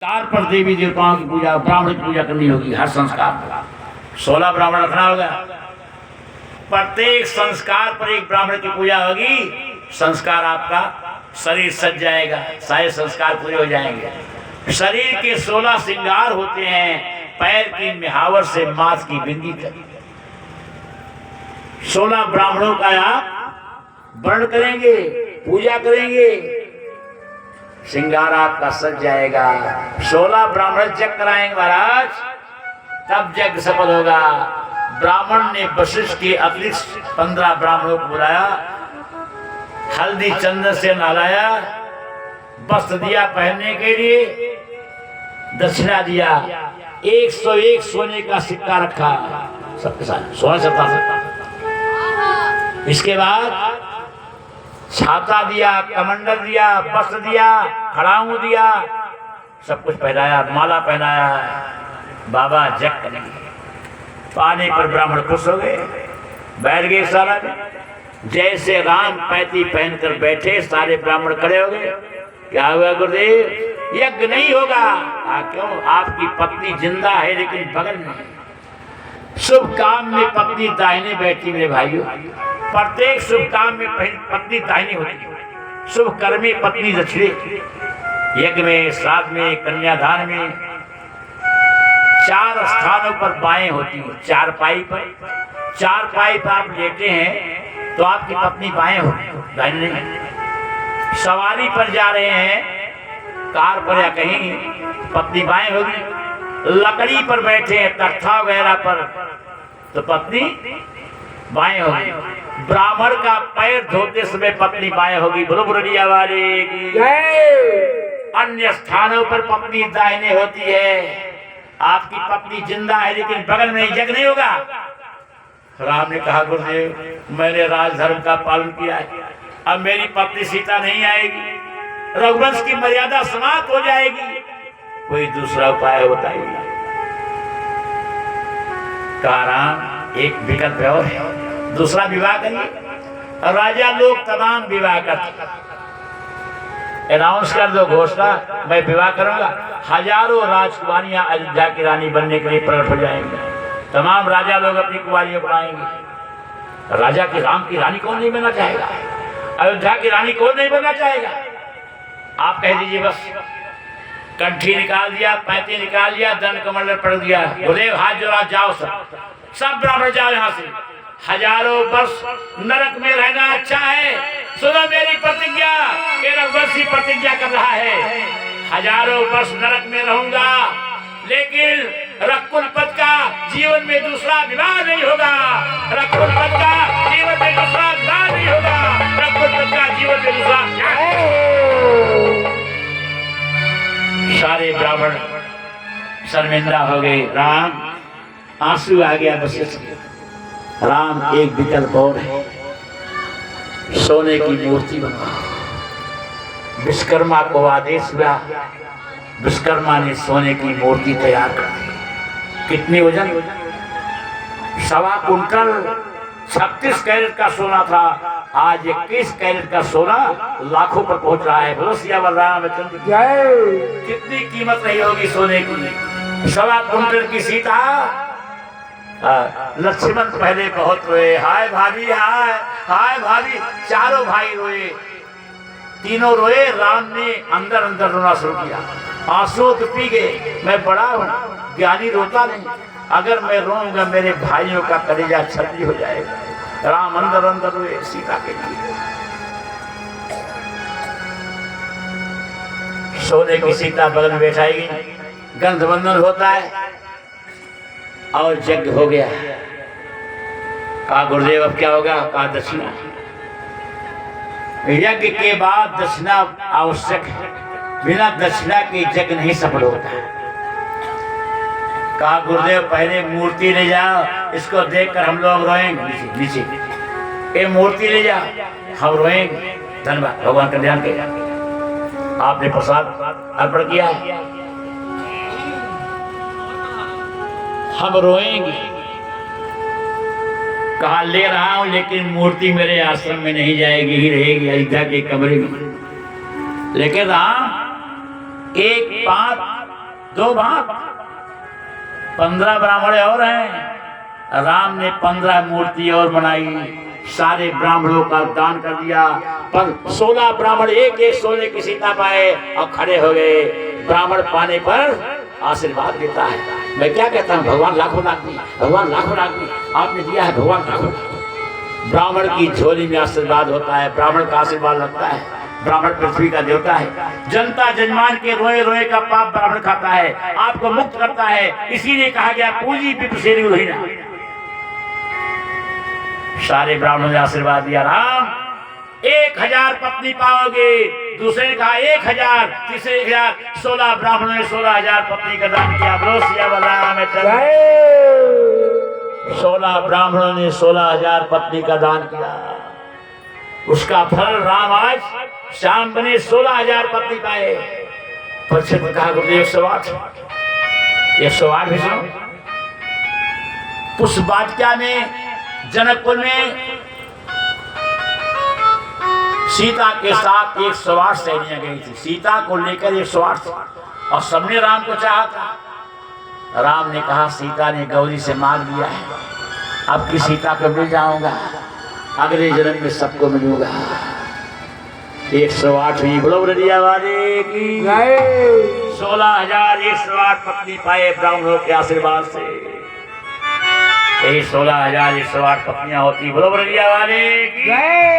संस्कार पर देवी देवताओं की पूजा, ब्राह्मण की पूजा करनी होगी। हर संस्कार पर 16 ब्राह्मण रखना होगा। प्रत्येक संस्कार पर एक ब्राह्मण की पूजा होगी। संस्कार आपका शरीर सज जाएगा, सारे संस्कार पूरे हो जाएंगे। शरीर के 16 श्रृंगार होते हैं, पैर की मिहावर से माथ की बिंदी तक। 16 ब्राह्मणों का आप वर्ण करेंगे, पूजा करेंगे, श्रृंगार आपका सज जाएगा। 16 ब्राह्मण यज्ञ कराएंगे महाराज, तब यज्ञ सफल होगा। ब्राह्मण ने वशिष्ठ के अतिरिक्त 15 ब्राह्मणों को बुलाया, हल्दी चंदन से नहलाया, वस्त्र दिया पहनने के लिए, दक्षिणा दिया। 101 सोने का सिक्का रखा सबके साथ, 16 इसके बाद छाता दिया, कमंडल दिया, वस्त्र दिया, खड़ाऊ दिया, सब कुछ पहनाया, माला पहनाया। बाबा जग करेंगे। पाने पर ब्राह्मण खुश हो गए, बैठ गए सारा। जैसे राम पैती पहनकर बैठे, सारे ब्राह्मण खड़े हो गए। क्या हुआ गुरुदेव? यज्ञ नहीं होगा। क्यों? आपकी पत्नी जिंदा है लेकिन बगल में। शुभ काम में पत्नी दाहिने बैठी मेरे भाइयों। प्रत्येक शुभ काम में पत्नी दाहिनी होती है। शुभ कर्म में पत्नी दक्षिणे, यज्ञ में, श्राद्ध में, कन्यादान में 4 स्थानों पर बाएं होती है। 4 पाई पर, 4 पाई पर आप लेटे हैं तो आपकी पत्नी बाएं होगी, दाहिनी नहीं। सवारी पर जा रहे हैं, कार पर या कहीं, पत्नी बाएं होगी। लकड़ी पर बैठे हैं, तख्ता वगैरह पर, तो पत्नी बाएं होगी। ब्राह्मण का पैर धोते समय पत्नी बाएं होगी। बोलो बुरड़िया वाले की। अन्य स्थानों पर पत्नी दाहिने होती है। आपकी पत्नी जिंदा है लेकिन बगल में यज्ञ नहीं होगा। राम ने कहा गुरुदेव, मैंने राजधर्म का पालन किया है, अब मेरी पत्नी सीता नहीं आएगी, रघुवंश की मर्यादा समाप्त हो जाएगी, कोई दूसरा उपाय होता ही नहीं। कहा राम, एक विकल्प और है, दूसरा विवाह करिए। राजा लोग तमाम विवाह करते, अनाउंस कर दो, घोषणा, मैं विवाह करूंगा। हजारों राजकुमारियां अयोध्या की रानी बनने के लिए प्रकट हो जाएंगे। तमाम राजा लोग अपनी कुमारियों को आएंगे। राजा की, राम की रानी कौन नहीं बनना चाहेगा? अयोध्या की रानी कौन नहीं बनना चाहेगा? आप कह दीजिए बस। कंठी निकाल दिया, पैती निकाल दिया, दंड कमंडल पड़ दिया। गुरुदेव हाथ जोड़ा, जाओ सब ब्राह्मण जाओ यहाँ से। हजारों वर्ष नरक में रहना अच्छा है। सुनो मेरी प्रतिज्ञा, ये रघुवंशी प्रतिज्ञा कर रहा है। हजारों वर्ष नरक में रहूंगा लेकिन रघुकुल पद का जीवन में दूसरा विवाह नहीं होगा। रघुकुल पद का जीवन में दूसरा विवाह नहीं होगा। रघुकुल पद का जीवन में दूसरा। सारे ब्राह्मण शर्मिंदा हो गए। राम, आंसू आ गया वशिष्ठ के। राम, एक विकल्प और है, सोने की मूर्ति बनवाओ। विश्वकर्मा को आदेश हुआ, विश्वकर्मा ने सोने की मूर्ति तैयार कर दी। कितनी वजन? 1.25 कुंटल 36 कैरेट का सोना था। आज 21 कैरेट का सोना लाखों पर पहुंच रहा है। बोलो सियावर रामचंद्र जय। कितनी कीमत नहीं होगी सोने की? 1.25 कुंटल की सीता। लक्ष्मण पहले बहुत रोए, हाय भाभी, हाय हाय भाभी। चारों भाई रोए, तीनों रोए। राम ने अंदर अंदर रोना शुरू किया। आंसू तो पी गए। मैं बड़ा हूँ, ज्ञानी रोता नहीं। अगर मैं रोऊंगा मेरे भाइयों का कलेजा छल्ली हो जाएगा। राम अंदर अंदर रोए सीता के लिए। सोने की सीता बगल में बैठाई गई, गंधबंधन होता है और यज्ञ हो गया। कहा गुरुदेव अब क्या होगा? कहा दक्षिणा। यज्ञ के बाद दक्षिणा आवश्यक है, बिना दक्षिणा के यज्ञ नहीं सफल होता है। कहा गुरुदेव पहले मूर्ति ले जाओ, इसको देखकर हम लोग रोएंगे। नीचे ये मूर्ति ले जाओ, हम रोएंगे। धन्यवाद, भगवान का ध्यान किया। आपने प्रसाद अर्पण किया, हम रोएंगे। कहा ले रहा हूं लेकिन मूर्ति मेरे आश्रम में नहीं जाएगी, ही रहेगी अयोध्या के कमरे में। लेकिन राम, एक बात 2 भाग, 15 ब्राह्मण और हैं। राम ने 15 मूर्ति और बनाई, सारे ब्राह्मणों का दान कर दिया। पर 16 ब्राह्मण एक एक सोने की सीता पाए और खड़े हो गए। ब्राह्मण पाने पर आशीर्वाद देता है। मैं क्या कहता हूँ, भगवान लाखों लाख दी, भगवान लाखों लाख दी, आपने दिया है, भगवान लाखों लाख। ब्राह्मण की झोली में आशीर्वाद होता है, ब्राह्मण का आशीर्वाद लगता है। ब्राह्मण पृथ्वी का देवता है। जनता जजमान के रोए रोए का पाप ब्राह्मण खाता है, आपको मुक्त करता है। इसीलिए कहा गया पूंजी पितृसेन रोहिणा। सारे ब्राह्मणों ने आशीर्वाद दिया, राम 1000 पत्नी पाओगे। दूसरे ने कहा 1000, तीसरे 1000, 16 ब्राह्मणों ने 16,000 पत्नी का दान किया। 16 ब्राह्मणों ने 16,000 पत्नी का दान किया। उसका फल राम आज शाम बने 16,000 पत्नी पाए। परीक्षित ने कहा गुरुदेव 108 भी सुनो। उस वाटिका में जनकपुर में सीता के साथ 108 सहेलियां गई थी। सीता को लेकर 108 और सबने राम को चाहा था। राम ने कहा सीता ने गौरी से मांग लिया है, अब की सीता को मिल जाऊंगा, अगले जन्म में सबको मिलूंगा। 108 हुई, बोलो रजिया वाले की 16,108 पत्नी पाए ब्राह्मणों के आशीर्वाद से। यही 16,108 पत्नियां होती, बोलो रजिया वाले की।